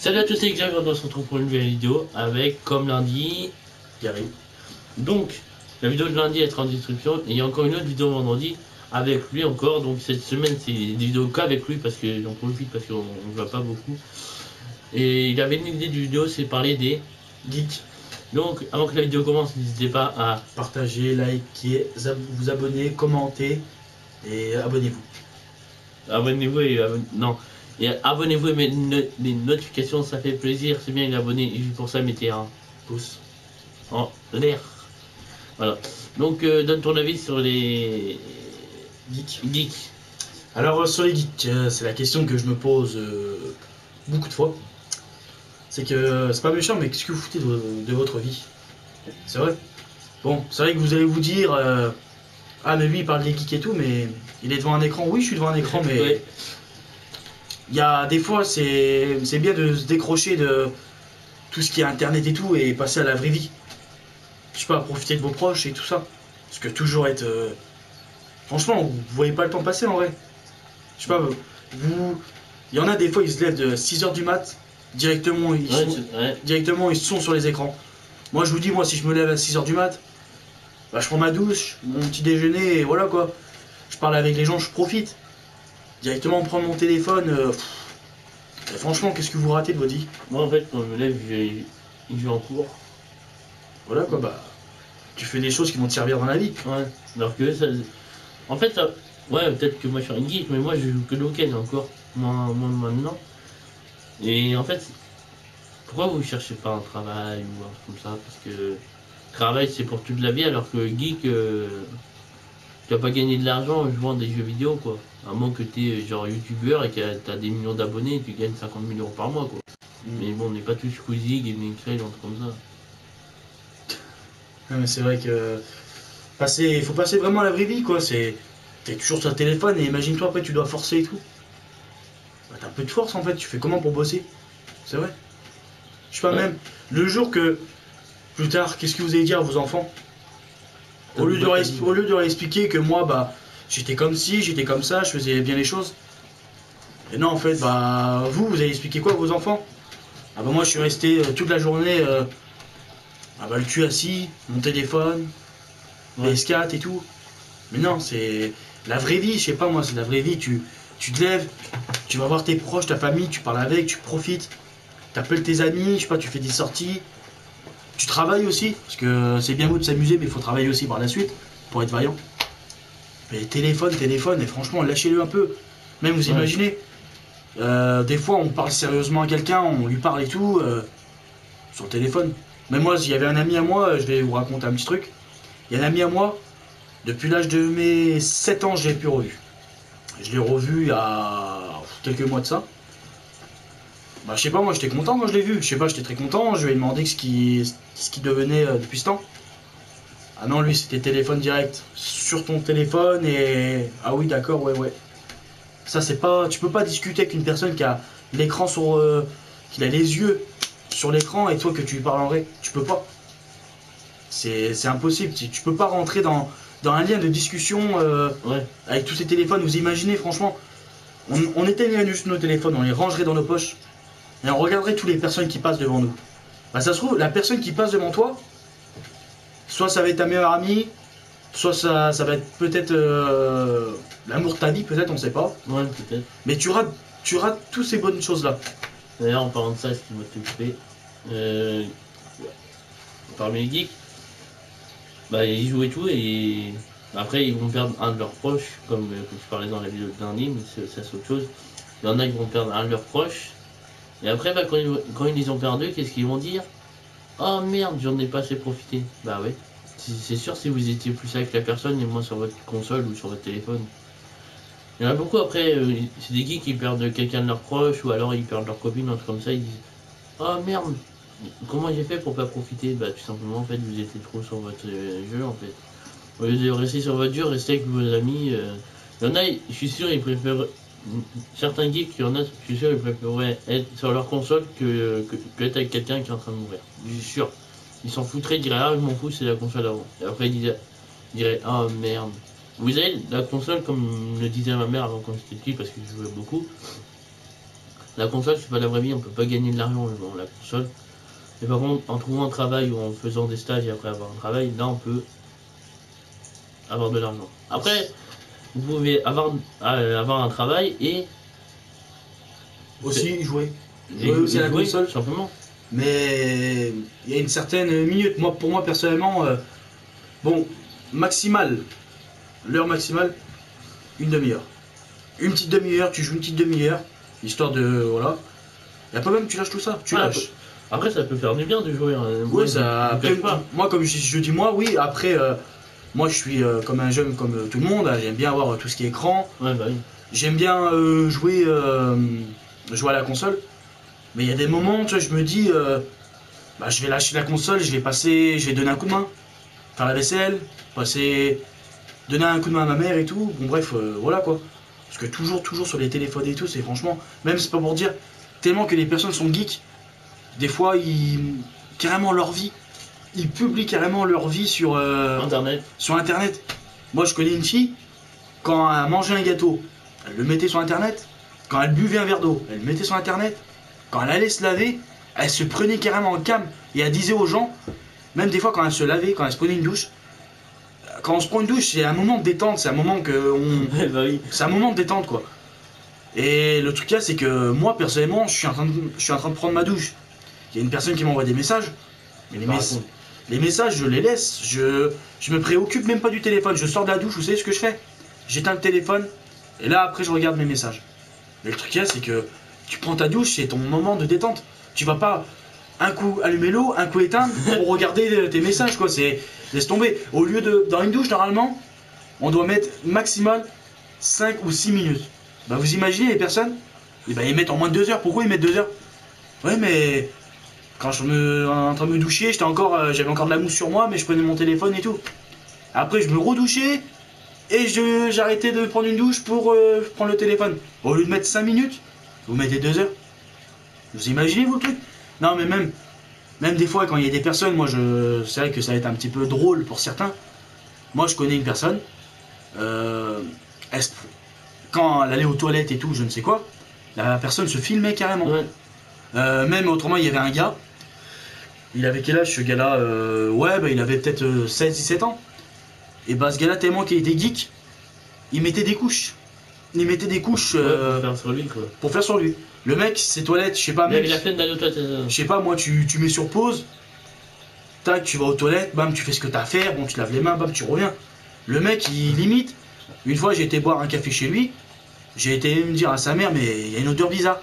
Salut à tous, c'est Xavier, on se retrouve pour une nouvelle vidéo avec, comme lundi, qui arrive. Donc, la vidéo de lundi est en description et il y a encore une autre vidéo vendredi avec lui encore. Donc cette semaine c'est des vidéos qu'avec lui parce que j'en profite parce qu'on ne voit pas beaucoup. Et il avait une idée de vidéo, c'est parler des geeks. Donc avant que la vidéo commence, n'hésitez pas à partager, liker, vous abonner, commenter et abonnez-vous. abonnez-vous et non. Et abonnez-vous et mettez les notifications, ça fait plaisir, c'est bien, il est abonné. Et pour ça, mettez un pouce en l'air. Voilà. Donc, donne ton avis sur les geeks. Alors, sur les geeks, c'est la question que je me pose beaucoup de fois. C'est que, c'est pas méchant, mais qu'est-ce que vous foutez de votre vie? C'est vrai. Bon, c'est vrai que vous allez vous dire, ah, mais lui, il parle des geeks et tout, mais il est devant un écran. Oui, je suis devant un écran, mais Ouais. il y a des fois, c'est bien de se décrocher de tout ce qui est internet et tout et passer à la vraie vie. Je sais pas, profiter de vos proches et tout ça. Parce que toujours être. Franchement, vous voyez pas le temps passer en vrai. Je sais pas, vous. Il y en a des fois, ils se lèvent de 6h du mat, directement ils sont sur les écrans. Moi, je vous dis, moi, si je me lève à 6h du mat, bah, je prends ma douche, mon petit déjeuner, et voilà quoi. Je parle avec les gens, je profite. Directement prendre mon téléphone. Et franchement, qu'est-ce que vous ratez de votre vie? Moi, en fait, quand je me lève, je vais en cours. Voilà quoi, bah. Tu fais des choses qui vont te servir dans la vie. Ouais. Alors que ça. En fait, ça. Ouais, peut-être que moi je suis un geek, mais moi je joue que le week-end encore. Moi maintenant. Et en fait, pourquoi vous cherchez pas un travail ou un truc comme ça? Parce que travail c'est pour toute la vie, alors que geek, tu vas pas gagner de l'argent en jouant des jeux vidéo quoi. À moins que tu es genre youtubeur et que tu as des millions d'abonnés et tu gagnes 50 000 euros par mois quoi. Mais bon, on n'est pas tous Squeezie, Gaming Trail, un truc comme ça. Non, mais c'est vrai que. Il faut passer vraiment à la vraie vie quoi. T'es toujours sur le téléphone et imagine-toi après tu dois forcer et tout. Bah, t'as peu de force en fait, tu fais comment pour bosser? C'est vrai. Je sais pas, Ouais. même le jour que, plus tard, qu'est-ce que vous allez dire à vos enfants? Au lieu de leur expliquer que moi, bah, j'étais comme ci, j'étais comme ça, je faisais bien les choses. Et non, en fait, bah, vous allez expliquer quoi à vos enfants? Ah bah moi, je suis resté toute la journée, ah bah, le cul assis, mon téléphone, PS4 et tout. Mais non, c'est la vraie vie, je sais pas moi, c'est la vraie vie. Tu te lèves, tu vas voir tes proches, ta famille, tu parles avec, tu profites. T'appelles tes amis, je sais pas, tu fais des sorties. Tu travailles aussi, parce que c'est bien beau de s'amuser, mais il faut travailler aussi par la suite, pour être vaillant. Mais téléphone, et franchement, lâchez-le un peu. Même vous imaginez, des fois on parle sérieusement à quelqu'un, on lui parle et tout, sur le téléphone. Même moi, il y avait un ami à moi, je vais vous raconter un petit truc. Il y a un ami à moi, depuis l'âge de mes 7 ans, je l'ai plus revu. Je l'ai revu il y a quelques mois de ça. Bah je sais pas, moi j'étais content quand je l'ai vu, je sais pas, j'étais très content, je lui ai demandé ce qui devenait depuis ce temps. Ah non, lui c'était téléphone direct, sur ton téléphone et... Ah oui d'accord, ouais. Ça c'est pas... Tu peux pas discuter avec une personne qui a l'écran sur... qui a les yeux sur l'écran et toi que tu lui parles en vrai, tu peux pas. C'est impossible, tu peux pas rentrer dans un lien de discussion avec tous ces téléphones, vous imaginez franchement, on éteignait juste nos téléphones, on les rangerait dans nos poches et on regarderait toutes les personnes qui passent devant nous. Bah ça se trouve, la personne qui passe devant toi, soit ça va être ta meilleure amie, soit ça va être peut-être l'amour de ta vie, peut-être, on sait pas. Ouais, peut-être. Mais tu rates toutes ces bonnes choses-là. D'ailleurs, en parlant de ça, ce qui m'a occupé, parmi les geeks, bah ils jouent et tout, et après ils vont perdre un de leurs proches, comme je parlais dans la vidéo de lundi, mais ça c'est autre chose. Il y en a qui vont perdre un de leurs proches, et après bah, quand ils les ont perdus, qu'est-ce qu'ils vont dire? Oh merde, j'en ai pas assez profité. Bah ouais, c'est sûr si vous étiez plus avec la personne et moins sur votre console ou sur votre téléphone. Il y en a beaucoup après, c'est des geeks qui perdent quelqu'un de leurs proches, ou alors ils perdent leur copine, un truc comme ça, ils disent oh merde, comment j'ai fait pour pas profiter? Bah tout simplement en fait vous étiez trop sur votre jeu en fait. Au lieu de rester sur votre jeu, restez avec vos amis. Il y en a, je suis sûr, ils préfèrent. Certains geeks, il y en a, je suis sûr, ils préféreraient être sur leur console que être avec quelqu'un qui est en train de mourir. Je suis sûr. Ils s'en foutraient, ils diraient ah je m'en fous, c'est la console avant. Et après ils diraient ah merde. Vous avez la console, comme le disait ma mère avant quand j'étais petit, parce que je jouais beaucoup. La console, c'est pas la vraie vie, on peut pas gagner de l'argent dans la console. Mais par contre, en trouvant un travail ou en faisant des stages et après avoir un travail, là on peut avoir de l'argent. Après, vous pouvez avoir un travail et Aussi jouer. et Jouer aussi à la jouer, console. tout simplement. Mais il y a une certaine minute. Moi, pour moi, personnellement, bon, maximal, l'heure maximale, une demi-heure. Une petite demi-heure, tu joues une petite demi-heure, histoire de. Voilà. Et après, même, tu lâches tout ça. Tu Ouais, lâches. Après, ça peut faire du bien de jouer. Hein. Oui, ça. Je Après, cache pas. moi, comme je dis, moi, oui. Après, moi, je suis comme un jeune, comme tout le monde. J'aime bien avoir tout ce qui est écran. Ouais, bah oui. J'aime bien jouer à la console. Mais il y a des moments, tu vois, je me dis, bah, je vais lâcher la console, je vais donner un coup de main, faire la vaisselle, donner un coup de main à ma mère et tout. Bon, bref, voilà quoi. Parce que toujours sur les téléphones et tout, c'est franchement, même c'est pas pour dire, tellement que les personnes sont geeks, des fois, carrément leur vie, ils publient carrément leur vie sur Internet. Internet. Moi, je connais une fille, quand elle mangeait un gâteau, elle le mettait sur Internet. Quand elle buvait un verre d'eau, elle le mettait sur Internet. Quand elle allait se laver, elle se prenait carrément en cam et elle disait aux gens, même des fois quand elle se lavait, quand elle se prenait une douche, quand on se prend une douche, c'est un moment de détente, c'est un moment Ouais, bah oui. c'est un moment de détente quoi. Et le truc là, c'est que moi personnellement, je suis en train de prendre ma douche. Il y a une personne qui m'envoie des messages, mais les messages, je les laisse, je me préoccupe même pas du téléphone, je sors de la douche, vous savez ce que je fais? J'éteins le téléphone et là après je regarde mes messages. Mais le truc là, c'est que tu prends ta douche, c'est ton moment de détente. Tu vas pas un coup allumer l'eau, un coup éteindre pour regarder tes messages quoi. C'est laisse tomber. Au lieu de dans une douche normalement, on doit mettre maximal 5 ou 6 minutes. Bah vous imaginez les personnes, et bah ils mettent en moins de 2 heures. Pourquoi ils mettent 2 heures? Ouais mais quand en train de me doucher, j'avais encore de la mousse sur moi, mais je prenais mon téléphone et tout. Après je me redouchais et j'arrêtais de prendre une douche pour prendre le téléphone. Au lieu de mettre 5 minutes, vous mettez 2 heures. Vous imaginez vous le truc? Non mais même des fois quand il y a des personnes, c'est vrai que ça va être un petit peu drôle pour certains. Moi je connais une personne, quand elle allait aux toilettes et tout, je ne sais quoi, la personne se filmait carrément. Ouais. Même autrement, il y avait un gars, il avait quel âge ce gars-là? Ouais, bah il avait peut-être 16-17 ans. Et bah ce gars-là, tellement qu'il était geek, il mettait des couches. Il mettait des couches Pour faire sur lui, quoi. pour faire sur lui. Le mec, ses toilettes, je sais pas, Il avait mec, la flemme d'aller aux toilettes. je sais pas, moi, tu mets sur pause, tac, tu vas aux toilettes, bam, tu fais ce que t'as à faire, bon, tu te laves les mains, bam, tu reviens. Le mec, il limite. Une fois, j'ai été boire un café chez lui, j'ai été me dire à sa mère, mais il y a une odeur bizarre.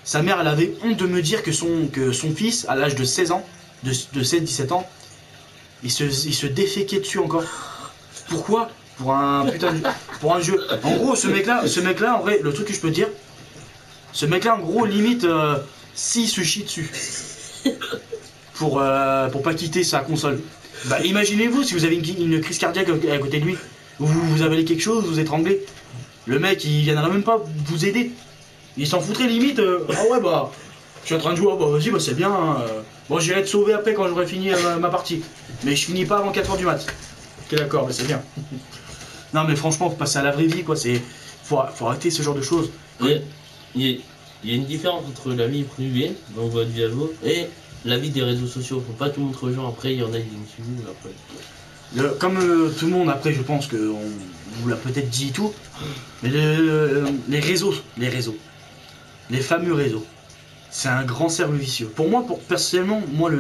Sa mère, elle avait honte de me dire que son fils, à l'âge de 16 ans, de 16-17 ans, il se déféquait dessus encore. Pourquoi? Pour un putain de, pour un jeu. En gros, ce mec-là, en vrai, le truc que je peux te dire, ce mec-là, en gros, limite, s'il se chie dessus. Pour pas quitter sa console. Bah, imaginez-vous si vous avez une crise cardiaque à côté de lui, ou vous avalez quelque chose, vous étranglez. Le mec, il viendra même pas vous aider. Il s'en foutrait limite. Ah ouais, bah, je suis en train de jouer, bah vas-y, bah c'est bien. Hein, bon, j'irai te sauver après quand j'aurai fini ma partie. Mais je finis pas avant 4h du mat. Ok, d'accord, bah c'est bien. Non, mais franchement, faut passer à la vraie vie, quoi. Faut arrêter ce genre de choses. Il y a une différence entre la vie privée, donc votre vie à vous, et la vie des réseaux sociaux. Faut pas tout montrer aux gens. Après, il y en a qui me suivent. Après. Comme tout le monde, après, je pense qu'on vous l'a peut-être dit et tout, mais les réseaux, les fameux réseaux, c'est un grand cercle vicieux. Pour moi, personnellement, moi,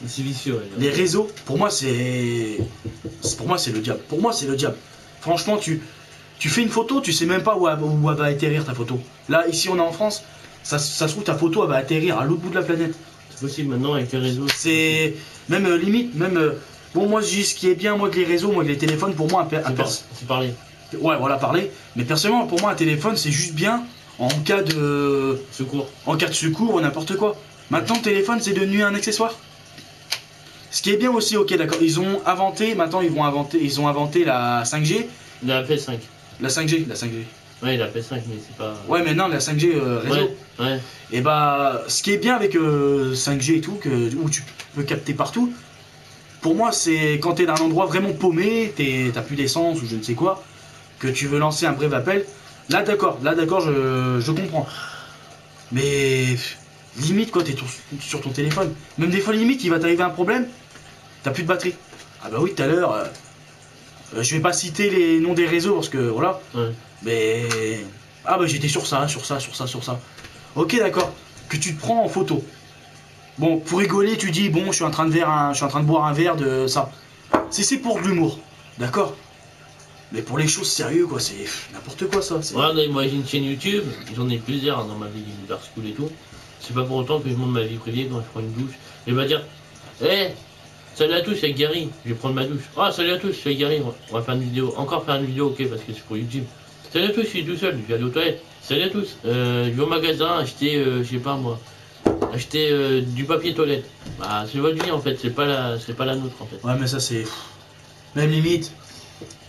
C'est vicieux. Ouais, les réseaux, pour moi, c'est le diable. Pour moi, c'est le diable. Franchement, tu fais une photo, tu sais même pas où elle va atterrir ta photo. Là, ici, on est en France, ça se trouve, ta photo, elle va atterrir à l'autre bout de la planète. C'est possible maintenant avec les réseaux. C'est même limite, même. Bon, moi, je dis ce qui est bien, moi, que les réseaux, moi, que les téléphones, pour moi, C'est parler. ouais, voilà, parler. Mais personnellement, pour moi, un téléphone, c'est juste bien en cas de Secours. En cas de secours ou n'importe quoi. Maintenant, le téléphone, c'est devenu un accessoire. Ce qui est bien aussi, ok, d'accord. Ils ont inventé la 5G. La PS5. La 5G. Ouais, la PS5, mais c'est pas. Ouais, mais non, la 5G réseau. Ouais. Et bah, ce qui est bien avec 5G et tout, où tu peux capter partout, pour moi, c'est quand t'es dans un endroit vraiment paumé, t'as plus d'essence ou je ne sais quoi, que tu veux lancer un bref appel. Là, d'accord, je comprends. Mais limite quoi, t'es sur ton téléphone. Même des fois limite, il va t'arriver un problème, t'as plus de batterie. Ah bah oui, tout à l'heure, je vais pas citer les noms des réseaux parce que voilà. Ouais. Mais ah bah j'étais sur ça. Ok d'accord. Que tu te prends en photo. Bon, pour rigoler, tu dis bon, je suis en train de boire un verre de ça. C'est pour de l'humour, d'accord. Mais pour les choses sérieuses, quoi, c'est n'importe quoi ça. Ouais, moi j'ai une chaîne YouTube, j'en ai plusieurs dans ma vie d'Universe School et tout. C'est pas pour autant que je montre ma vie privée quand je prends une douche. Et va dire, hé, salut à tous, c'est Gary, je vais prendre ma douche. Ah, salut à tous, c'est Gary, on va faire une vidéo. Encore faire une vidéo, ok, parce que c'est pour YouTube. Salut à tous, je suis tout seul, je vais aller aux toilettes. Salut à tous, je vais au magasin acheter, je sais pas moi, acheter du papier toilette. Bah, c'est votre vie en fait, c'est pas la nôtre en fait. Ouais, mais ça c'est. Même limite,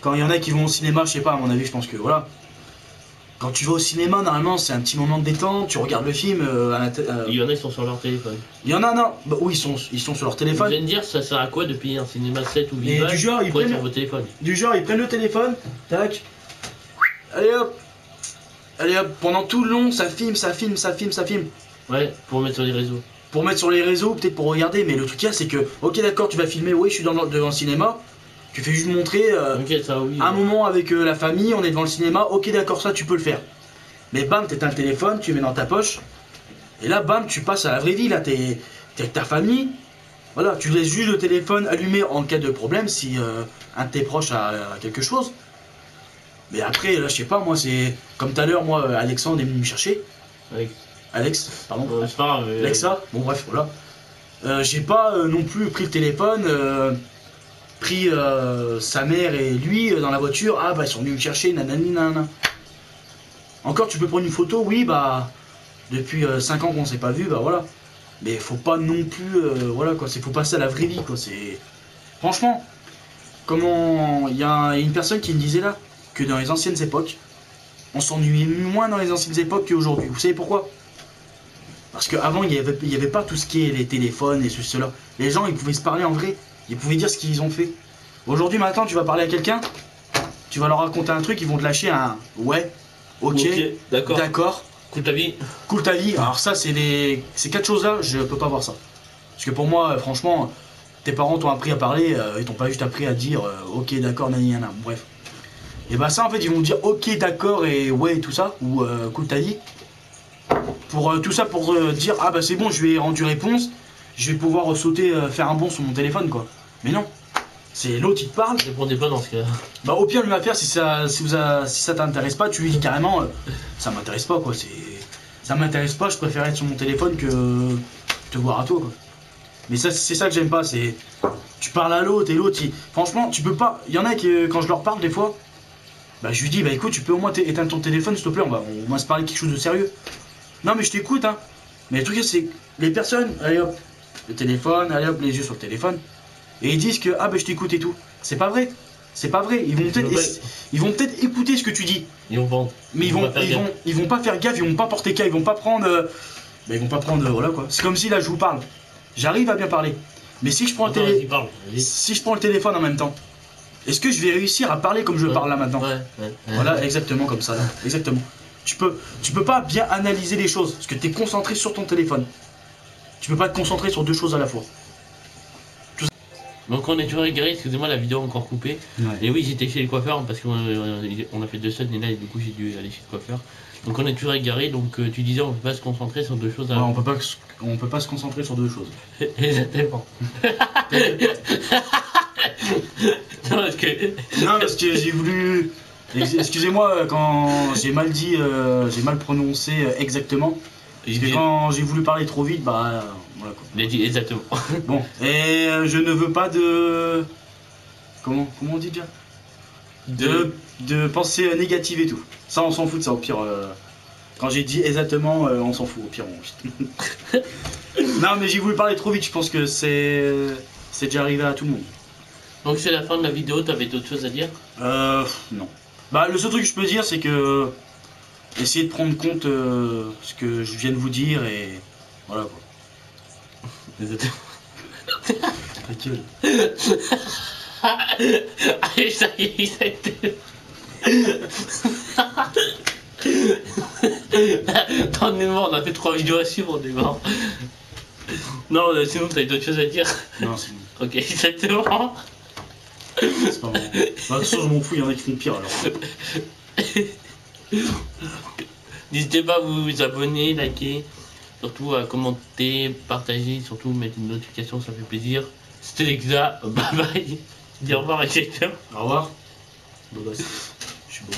quand il y en a qui vont au cinéma, je sais pas, à mon avis, je pense que voilà. Quand tu vas au cinéma, normalement, c'est un petit moment de détente, tu regardes le film. Il y en a qui sont sur leur téléphone. Il y en a, non. Bah oui, ils sont sur leur Vous téléphone. allez me dire, ça sert à quoi de payer un cinéma 7 ou 8 Et balles du genre, pour être sur votre téléphone? Du genre, ils prennent le téléphone, tac. Allez hop. Allez hop, pendant tout le long, ça filme. Ouais, pour mettre sur les réseaux. Pour mettre sur les réseaux, peut-être pour regarder, mais le truc là, c'est que, ok d'accord, tu vas filmer, oui, je suis devant le cinéma. Tu fais juste montrer Ok, ça oui. un moment avec la famille, on est devant le cinéma, ok d'accord, ça tu peux le faire. Mais bam, t'éteins le téléphone, tu le mets dans ta poche, et là bam, tu passes à la vraie vie, là t'es avec ta famille, voilà, tu laisses juste le téléphone allumé en cas de problème si un de tes proches a quelque chose. Mais après, là je sais pas, moi c'est, comme tout à l'heure, moi Alexandre est venu me chercher, Alex, pardon, C'est pas grave. Alexa, bon bref, voilà. J'ai pas non plus pris le téléphone, pris sa mère et lui dans la voiture, ah bah ils sont venus me chercher, nanani nanana. Encore tu peux prendre une photo, oui bah depuis 5 ans qu'on s'est pas vu, bah voilà. Mais faut pas non plus, voilà quoi, faut passer à la vraie vie quoi, c'est... Franchement, comment... Il y a une personne qui me disait là, que dans les anciennes époques, on s'ennuie moins dans les anciennes époques qu'aujourd'hui. Vous savez pourquoi? Parce qu'avant, il y avait pas tout ce qui est les téléphones et cela. Les gens, ils pouvaient se parler en vrai. Ils pouvaient dire ce qu'ils ont fait. Aujourd'hui, maintenant, tu vas parler à quelqu'un, tu vas leur raconter un truc, ils vont te lâcher un ouais, ok, d'accord, Cool ta vie. cool ta vie. Alors ça, ces 4 choses-là, je peux pas voir ça. Parce que pour moi, franchement, tes parents t'ont appris à parler, ils t'ont pas juste appris à dire ok, d'accord, nani, nana. Bref. Et bah ça, en fait, ils vont dire ok, d'accord et ouais, tout ça, ou cool ta vie. Pour tout ça pour dire ah bah c'est bon, je vais rendre réponse, je vais pouvoir sauter, faire un bond sur mon téléphone quoi. Mais non, c'est l'autre il te parle. Répondez pas dans ce cas. Bah au pire lui va faire si ça t'intéresse pas, tu lui dis carrément ça m'intéresse pas quoi, ça m'intéresse pas, je préfère être sur mon téléphone que te voir à toi quoi. Mais ça c'est ça que j'aime pas, c'est tu parles à l'autre et l'autre franchement tu peux pas, il y en a qui quand je leur parle des fois, bah je lui dis bah écoute tu peux au moins éteindre ton téléphone s'il te plaît, on va se parler de quelque chose de sérieux. Non mais je t'écoute hein. Mais le truc c'est les personnes, allez hop, le téléphone, allez hop, les yeux sur le téléphone. Et ils disent que ah bah je t'écoute et tout. C'est pas vrai. C'est pas vrai. Ils vont peut-être écouter ce que tu dis. Ils vont Mais ils vont pas faire gaffe, ils vont pas porter cas, ils vont pas prendre. Voilà quoi. C'est comme si là je vous parle. J'arrive à bien parler. Mais si je prends si je prends le téléphone en même temps, est-ce que je vais réussir à parler comme je parle là maintenant? Voilà, exactement comme ça là. Exactement. Tu peux pas bien analyser les choses parce que tu es concentré sur ton téléphone. Tu peux pas te concentrer sur 2 choses à la fois. Donc on est toujours égaré, excusez-moi, la vidéo est encore coupée. Ouais. Et oui, j'étais chez le coiffeur parce qu'on a fait 2 semaines et là, du coup, j'ai dû aller chez le coiffeur. Donc on est toujours égaré, donc tu disais on peut pas se concentrer sur 2 choses à la Ouais, on peut pas se concentrer sur 2 choses. Exactement. Non, parce que j'ai voulu. Excusez-moi quand j'ai mal dit, j'ai mal prononcé exactement. Parce que quand j'ai voulu parler trop vite, bah voilà quoi. Il a dit exactement. Bon, et je ne veux pas de. Comment on dit déjà de pensée négative et tout. Ça, on s'en fout de ça, au pire. Quand j'ai dit exactement, on s'en fout, au pire. Non, mais j'ai voulu parler trop vite, je pense que c'est déjà arrivé à tout le monde. Donc c'est la fin de la vidéo, t'avais d'autres choses à dire? Non. Bah, le seul truc que je peux dire, c'est que. Essayez de prendre compte ce que je viens de vous dire et. Voilà quoi. Exactement. Ta gueule. Allez, ça y est, ça a été. On est mort, on a fait 3 vidéos à suivre, on est mort. Non, sinon t'as d'autres choses à dire. Non, c'est bon. Ok, exactement. C'est pas bon. Bah, de toute façon, je m'en fous, il y en a qui font pire alors. N'hésitez pas à vous abonner, liker, surtout à commenter, partager, surtout mettre une notification, ça fait plaisir. C'était Lexa, bye bye. Dis au revoir, exactement. Au revoir. Beau gosse. Je suis beau.